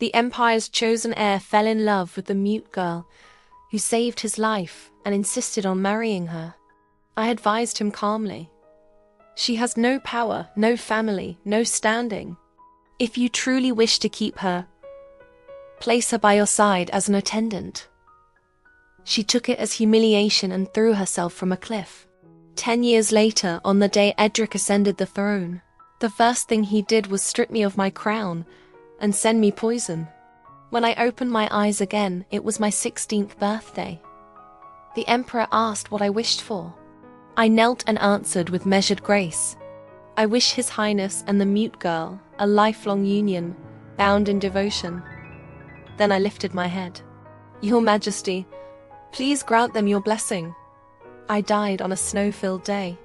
The empire's chosen heir fell in love with the mute girl who saved his life and insisted on marrying her. I advised him calmly. She has no power, no family, no standing. If you truly wish to keep her, place her by your side as an attendant. She took it as humiliation and threw herself from a cliff. 10 years later, on the day Edric ascended the throne, the first thing he did was strip me of my crown and send me poison. When I opened my eyes again, it was my 16th birthday. The emperor asked what I wished for. I knelt and answered with measured grace. I wish His Highness and the mute girl a lifelong union, bound in devotion. Then I lifted my head. Your Majesty, please grant them your blessing. I died on a snow-filled day.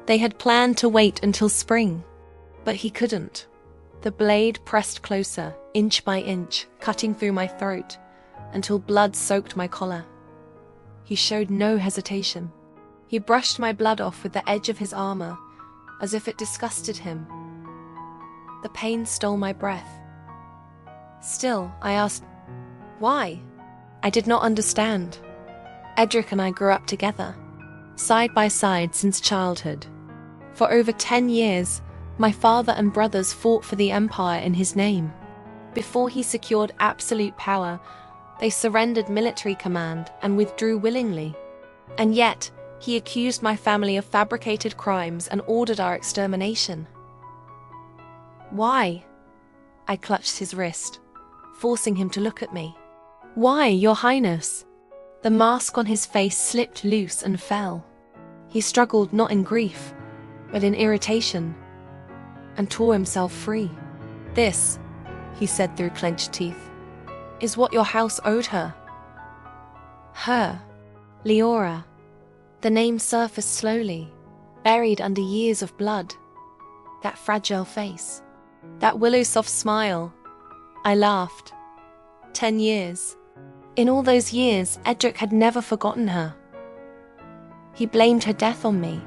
They had planned to wait until spring, but he couldn't. The blade pressed closer, inch by inch, cutting through my throat, until blood soaked my collar. He showed no hesitation. He brushed my blood off with the edge of his armor, as if it disgusted him. The pain stole my breath. Still, I asked, why? I did not understand. Edric and I grew up together, side by side since childhood. For over 10 years, my father and brothers fought for the empire in his name. Before he secured absolute power, they surrendered military command and withdrew willingly. And yet, he accused my family of fabricated crimes and ordered our extermination. Why? I clutched his wrist, forcing him to look at me. Why, Your Highness? The mask on his face slipped loose and fell. He struggled not in grief, but in irritation, and tore himself free. This, he said through clenched teeth, is what your house owed her. Her, Leora. The name surfaced slowly, buried under years of blood. That fragile face, that willow-soft smile. I laughed. 10 years. In all those years, Edric had never forgotten her. He blamed her death on me,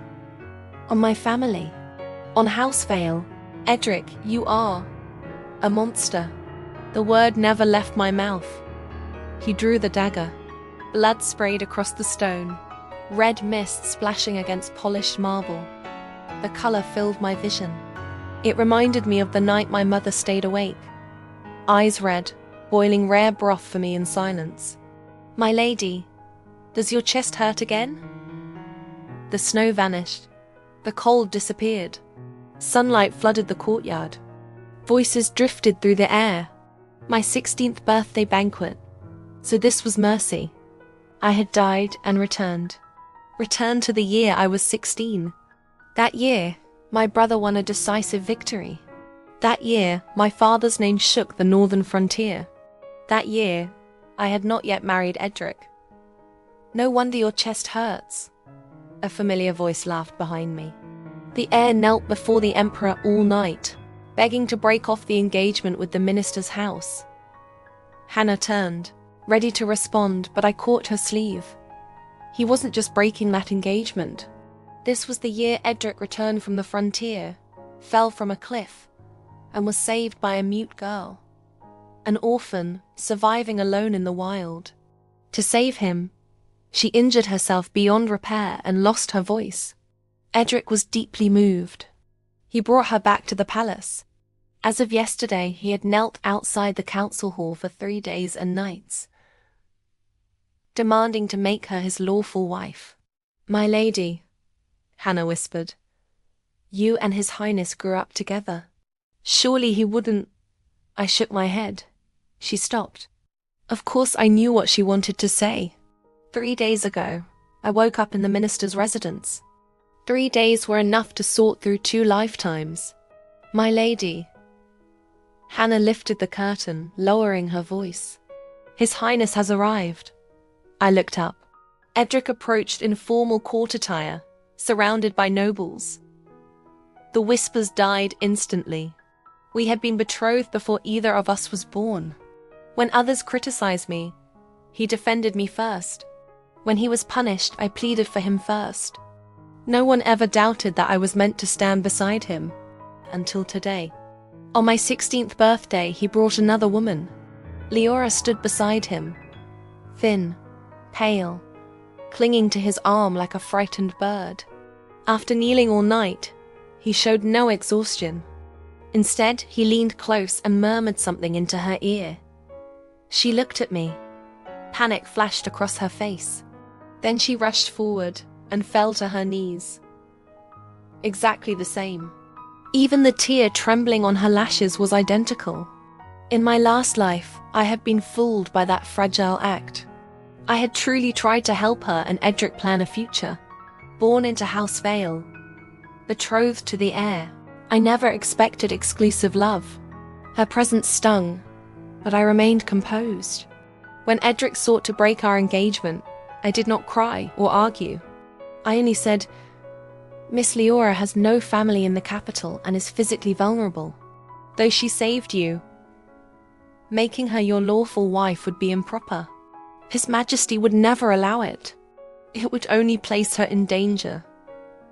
on my family, on Housevale. Edric, you are a monster. The word never left my mouth. He drew the dagger. Blood sprayed across the stone, red mist splashing against polished marble. The color filled my vision. It reminded me of the night my mother stayed awake, eyes red, boiling rare broth for me in silence. My lady, does your chest hurt again? The snow vanished. The cold disappeared. Sunlight flooded the courtyard. Voices drifted through the air. My 16th birthday banquet. So this was mercy. I had died and returned. Returned to the year I was 16. That year, my brother won a decisive victory. That year, my father's name shook the northern frontier. That year, I had not yet married Edric. No wonder your chest hurts. A familiar voice laughed behind me. The heir knelt before the emperor all night, begging to break off the engagement with the minister's house. Hannah turned, ready to respond, but I caught her sleeve. He wasn't just breaking that engagement. This was the year Edric returned from the frontier, fell from a cliff, and was saved by a mute girl. An orphan, surviving alone in the wild. To save him, she injured herself beyond repair and lost her voice. Edric was deeply moved. He brought her back to the palace. As of yesterday, he had knelt outside the council hall for 3 days and nights, demanding to make her his lawful wife. My lady, Hannah whispered, you and His Highness grew up together. Surely he wouldn't... I shook my head. She stopped. Of course I knew what she wanted to say. 3 days ago, I woke up in the minister's residence. 3 days were enough to sort through 2 lifetimes. My lady. Hannah lifted the curtain, lowering her voice. His Highness has arrived. I looked up. Edric approached in formal court attire, surrounded by nobles. The whispers died instantly. We had been betrothed before either of us was born. When others criticized me, he defended me first. When he was punished, I pleaded for him first. No one ever doubted that I was meant to stand beside him, until today. On my 16th birthday, he brought another woman, Leora stood beside him, thin, pale, clinging to his arm like a frightened bird. After kneeling all night, he showed no exhaustion. Instead, he leaned close and murmured something into her ear. She looked at me. Panic flashed across her face. Then she rushed forward and fell to her knees. Exactly the same. Even the tear trembling on her lashes was identical. In my last life, I had been fooled by that fragile act. I had truly tried to help her and Edric plan a future. Born into House Vale, betrothed to the heir, I never expected exclusive love. Her presence stung, but I remained composed. When Edric sought to break our engagement, I did not cry or argue. I only said, "Miss Leora has no family in the capital and is physically vulnerable. Though she saved you, making her your lawful wife would be improper. His Majesty would never allow it. It would only place her in danger.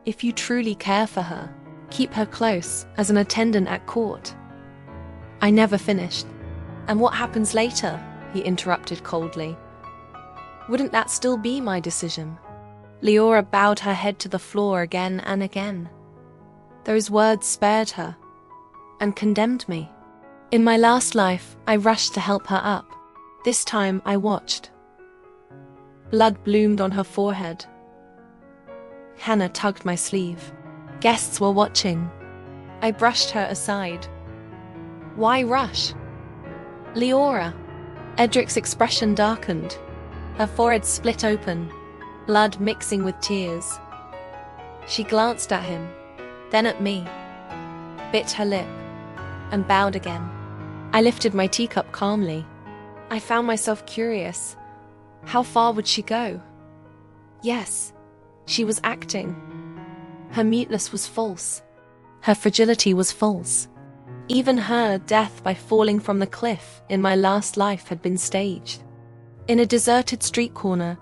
If you truly care for her, keep her close as an attendant at court." I never finished. "And what happens later?" he interrupted coldly. "Wouldn't that still be my decision?" Leora bowed her head to the floor again and again. Those words spared her and condemned me. In my last life, I rushed to help her up. This time, I watched. Blood bloomed on her forehead. Hannah tugged my sleeve. Guests were watching. I brushed her aside. "Why rush?" "Leora." Edric's expression darkened. Her forehead split open, blood mixing with tears. She glanced at him, then at me, bit her lip, and bowed again. I lifted my teacup calmly. I found myself curious. How far would she go? Yes, she was acting. Her muteness was false. Her fragility was false. Even her death by falling from the cliff in my last life had been staged. In a deserted street corner,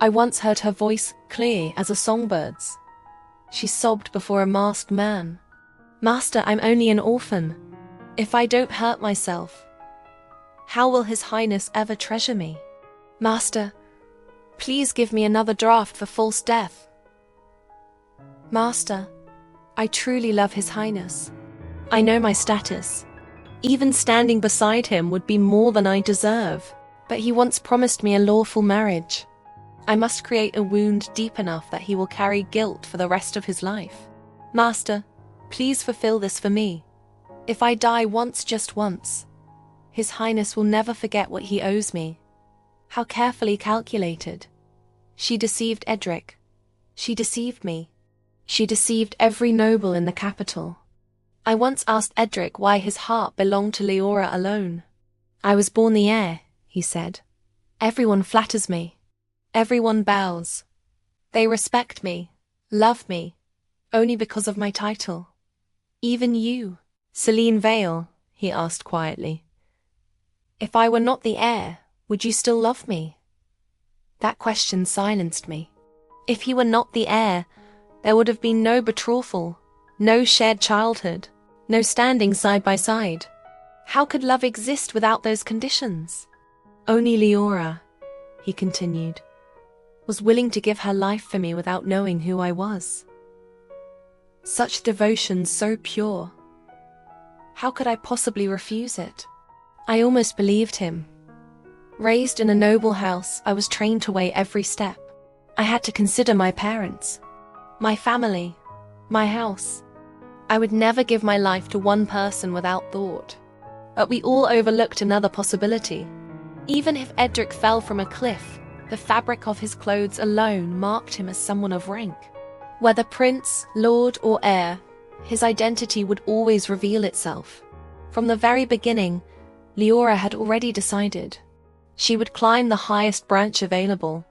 I once heard her voice clear as a songbird's. She sobbed before a masked man. "Master, I'm only an orphan. If I don't hurt myself, how will His Highness ever treasure me? Master, please give me another draft for false death. Master, I truly love His Highness. I know my status. Even standing beside him would be more than I deserve, but he once promised me a lawful marriage. I must create a wound deep enough that he will carry guilt for the rest of his life. Master, please fulfill this for me. If I die once, just once, His Highness will never forget what he owes me." How carefully calculated. She deceived Edric. She deceived me. She deceived every noble in the capital. I once asked Edric why his heart belonged to Leora alone. "I was born the heir," he said. "Everyone flatters me. Everyone bows. They respect me, love me, only because of my title. Even you, Selene Vale," he asked quietly. "If I were not the heir, would you still love me?" That question silenced me. If he were not the heir, there would have been no betrothal, no shared childhood, no standing side by side. How could love exist without those conditions? Only Leora, he continued, was willing to give her life for me without knowing who I was. Such devotion, so pure. How could I possibly refuse it? I almost believed him. Raised in a noble house, I was trained to weigh every step. I had to consider my parents, my family, my house. I would never give my life to one person without thought. But we all overlooked another possibility. Even if Edric fell from a cliff, the fabric of his clothes alone marked him as someone of rank. Whether prince, lord, or heir, his identity would always reveal itself. From the very beginning, Leora had already decided. She would climb the highest branch available,